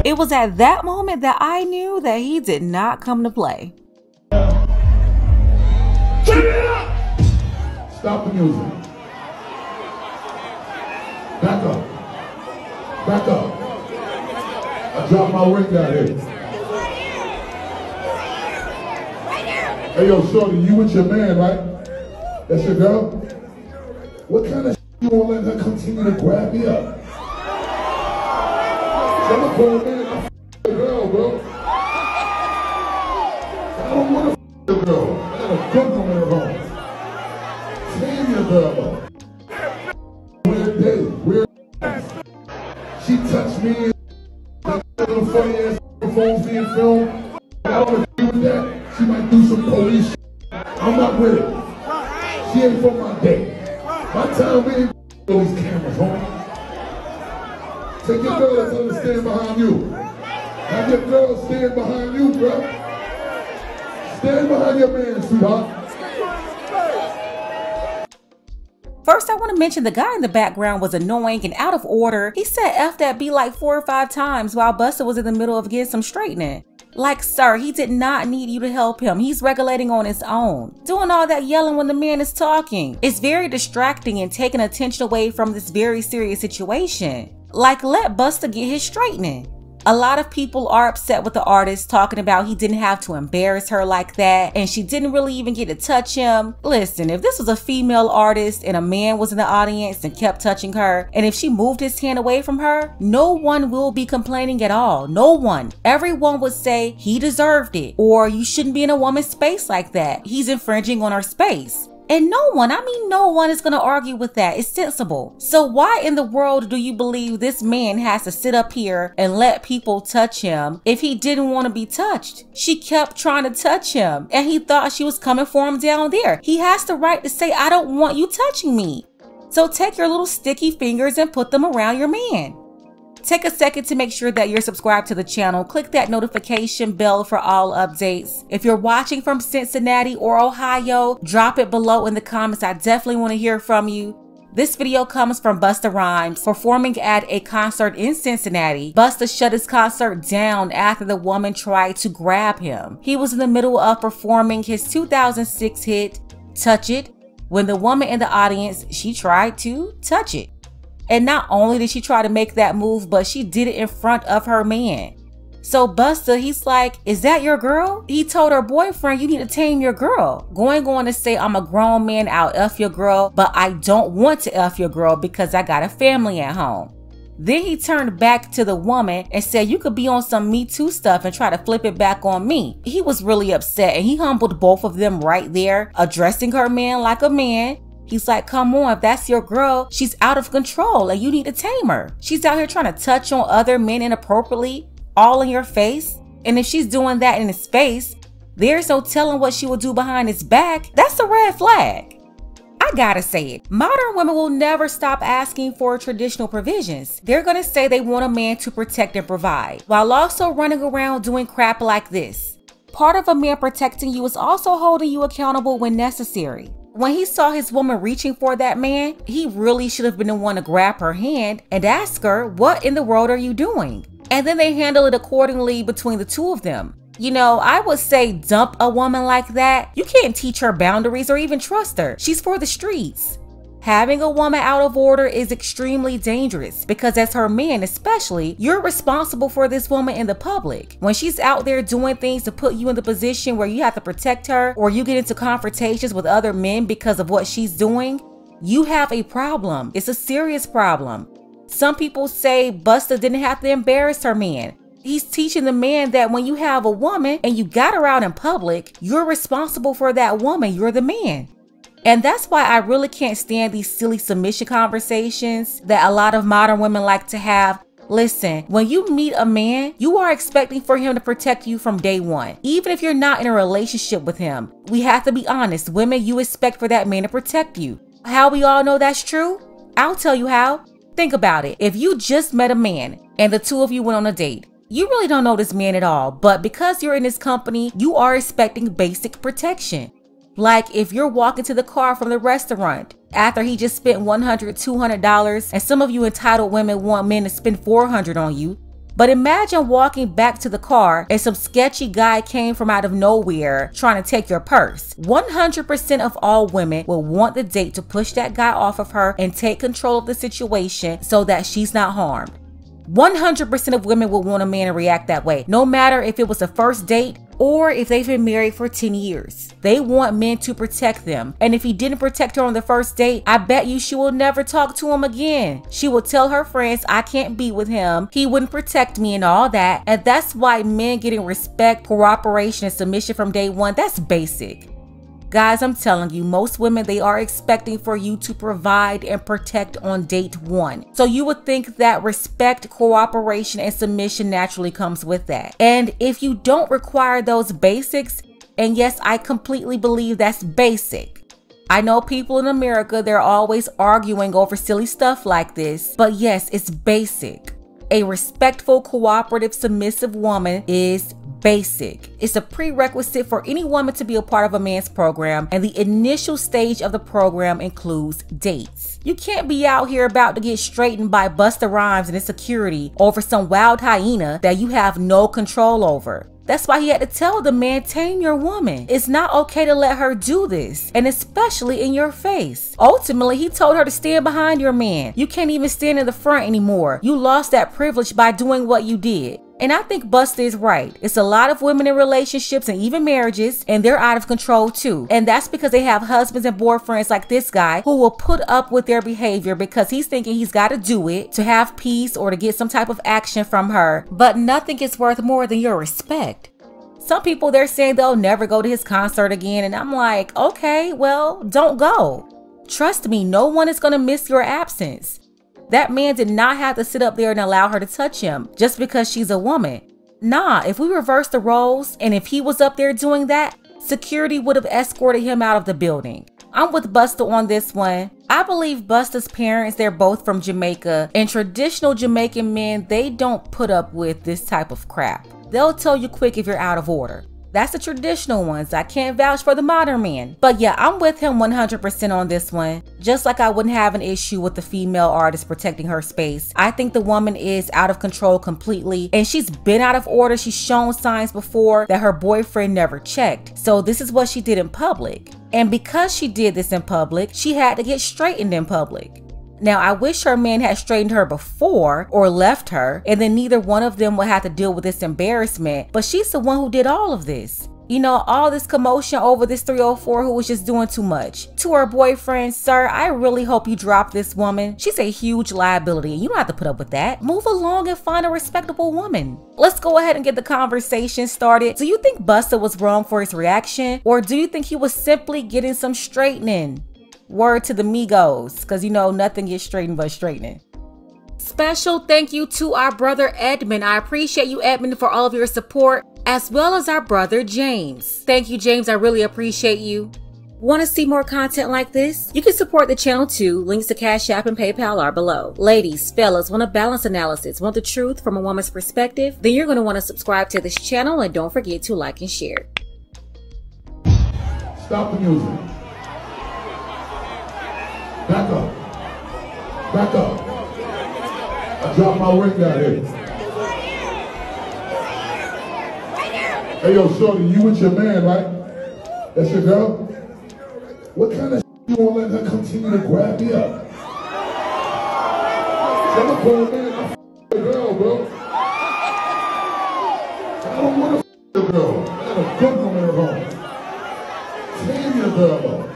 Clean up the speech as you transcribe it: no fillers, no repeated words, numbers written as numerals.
It was at that moment that I knew that he did not come to play. Turn it up! Stop the music. Back up. Back up. I dropped my ring down here. Hey, yo, shorty, you with your man, right? That's your girl? What kind of you won't let her continue to grab me up? I'm a grown man, I f*** the girl, bro. I don't want to f*** the girl. I got a good woman at home. Tame your girl up. Weird day, weird. She touched me. That little funny ass phones being filmed. I don't agree with that. She might do some police shit. I'm not with it. She ain't for my day. My time, we ain't all these cameras, homie. Take your girl and tell her to stand behind you. Have your girl stand behind you, bro. Stand behind your man, sweetheart. First, I want to mention the guy in the background was annoying and out of order. He said F that B like 4 or 5 times while Busta was in the middle of getting some straightening. Like, sir, he did not need you to help him. He's regulating on his own. Doing all that yelling when the man is talking. It's very distracting and taking attention away from this very serious situation. Like, let Busta get his straightening. A lot of people are upset with the artist, talking about he didn't have to embarrass her like that and she didn't really even get to touch him. Listen, if this was a female artist and a man was in the audience and kept touching her, and if she moved his hand away from her, no one will be complaining at all. No one. Everyone would say he deserved it, or you shouldn't be in a woman's space like that. He's infringing on her space. And no one is going to argue with that. It's sensible. So why in the world do you believe this man has to sit up here and let people touch him if he didn't want to be touched? She kept trying to touch him and he thought she was coming for him down there. He has the right to say, I don't want you touching me. So take your little sticky fingers and put them around your man. Take a second to make sure that you're subscribed to the channel. Click that notification bell for all updates. If you're watching from Cincinnati or Ohio, drop it below in the comments. I definitely want to hear from you. This video comes from Busta Rhymes performing at a concert in Cincinnati. Busta shut his concert down after the woman tried to grab him. He was in the middle of performing his 2006 hit, Touch It, when the woman in the audience, she tried to touch it. And not only did she try to make that move, but she did it in front of her man. So Busta, he's like, is that your girl? He told her boyfriend, you need to tame your girl. Going on to say, I'm a grown man, I'll F your girl, but I don't want to F your girl because I got a family at home. Then he turned back to the woman and said, you could be on some Me Too stuff and try to flip it back on me. He was really upset and he humbled both of them right there, addressing her man like a man. He's like, come on, if that's your girl, she's out of control and you need to tame her. She's out here trying to touch on other men inappropriately, all in your face. And if she's doing that in his face, there's no telling what she will do behind his back. That's a red flag. I gotta say it. Modern women will never stop asking for traditional provisions. They're gonna say they want a man to protect and provide, while also running around doing crap like this. Part of a man protecting you is also holding you accountable when necessary. When he saw his woman reaching for that man, he really should have been the one to grab her hand and ask her, what in the world are you doing? And then they handle it accordingly between the two of them. You know, I would say dump a woman like that. You can't teach her boundaries or even trust her. She's for the streets. Having a woman out of order is extremely dangerous because as her man especially, you're responsible for this woman in the public. When she's out there doing things to put you in the position where you have to protect her or you get into confrontations with other men because of what she's doing, you have a problem. It's a serious problem. Some people say Busta didn't have to embarrass her man. He's teaching the man that when you have a woman and you got her out in public, you're responsible for that woman. You're the man. And that's why I really can't stand these silly submission conversations that a lot of modern women like to have. Listen, when you meet a man, you are expecting for him to protect you from day one. Even if you're not in a relationship with him, we have to be honest. Women, you expect for that man to protect you. How we all know that's true? I'll tell you how. Think about it. If you just met a man and the two of you went on a date, you really don't know this man at all, but because you're in his company, you are expecting basic protection. Like if you're walking to the car from the restaurant after he just spent $100, $200, and some of you entitled women want men to spend $400 on you. But imagine walking back to the car and some sketchy guy came from out of nowhere trying to take your purse. 100% of all women will want the date to push that guy off of her and take control of the situation so that she's not harmed. 100% of women will want a man to react that way, no matter if it was a first date or if they've been married for 10 years. They want men to protect them. And if he didn't protect her on the first date, I bet you she will never talk to him again. She will tell her friends, I can't be with him, he wouldn't protect me and all that. And that's why men getting respect, cooperation, and submission from day one, that's basic. Guys, I'm telling you, most women, they are expecting for you to provide and protect on date one. So you would think that respect, cooperation, and submission naturally comes with that. And if you don't require those basics, and yes, I completely believe that's basic. I know people in America, they're always arguing over silly stuff like this, but yes, it's basic. A respectful, cooperative, submissive woman is basic. It's a prerequisite for any woman to be a part of a man's program, and the initial stage of the program includes dates. You can't be out here about to get straightened by Busta Rhymes and his security over some wild hyena that you have no control over. That's why he had to tell the man, tame your woman. It's not okay to let her do this, and especially in your face. Ultimately, he told her to stand behind your man. You can't even stand in the front anymore. You lost that privilege by doing what you did. And I think Busta is right. It's a lot of women in relationships and even marriages, and they're out of control too. And that's because they have husbands and boyfriends like this guy who will put up with their behavior because he's thinking he's got to do it to have peace or to get some type of action from her. But nothing is worth more than your respect. Some people, they're saying they'll never go to his concert again. And I'm like, okay, well, don't go. Trust me, no one is going to miss your absence. That man did not have to sit up there and allow her to touch him just because she's a woman. Nah, if we reverse the roles and if he was up there doing that, security would have escorted him out of the building. I'm with Busta on this one. I believe Busta's parents, they're both from Jamaica, and traditional Jamaican men, they don't put up with this type of crap. They'll tell you quick if you're out of order. That's the traditional ones. I can't vouch for the modern men. But yeah, I'm with him 100% on this one. Just like I wouldn't have an issue with the female artist protecting her space. I think the woman is out of control completely, and she's been out of order. She's shown signs before that her boyfriend never checked. So this is what she did in public. And because she did this in public, she had to get straightened in public. Now, I wish her man had straightened her before or left her, and then neither one of them would have to deal with this embarrassment, but she's the one who did all of this. You know, all this commotion over this 304 who was just doing too much. To her boyfriend, sir, I really hope you drop this woman. She's a huge liability and you don't have to put up with that. Move along and find a respectable woman. Let's go ahead and get the conversation started. Do you think Busta was wrong for his reaction, or do you think he was simply getting some straightening? Word to the Migos, because you know nothing gets straightened but straightening. Special thank you to our brother Edmund. I appreciate you, Edmund, for all of your support, as well as our brother James. Thank you, James. I really appreciate you. Want to see more content like this? You can support the channel too. Links to Cash App and PayPal are below. Ladies, fellas, want a balanced analysis, want the truth from a woman's perspective? Then you're going to want to subscribe to this channel, and don't forget to like and share. Stop the music. Back up. Back up. I dropped my ring out here. Hey, yo, shorty, you with your man, right? That's your girl? What kind of you won't let her continue to grab me up? I'm a cool man. I'm a girl, bro. I don't want a girl. I got a good woman at home. Tame your girl.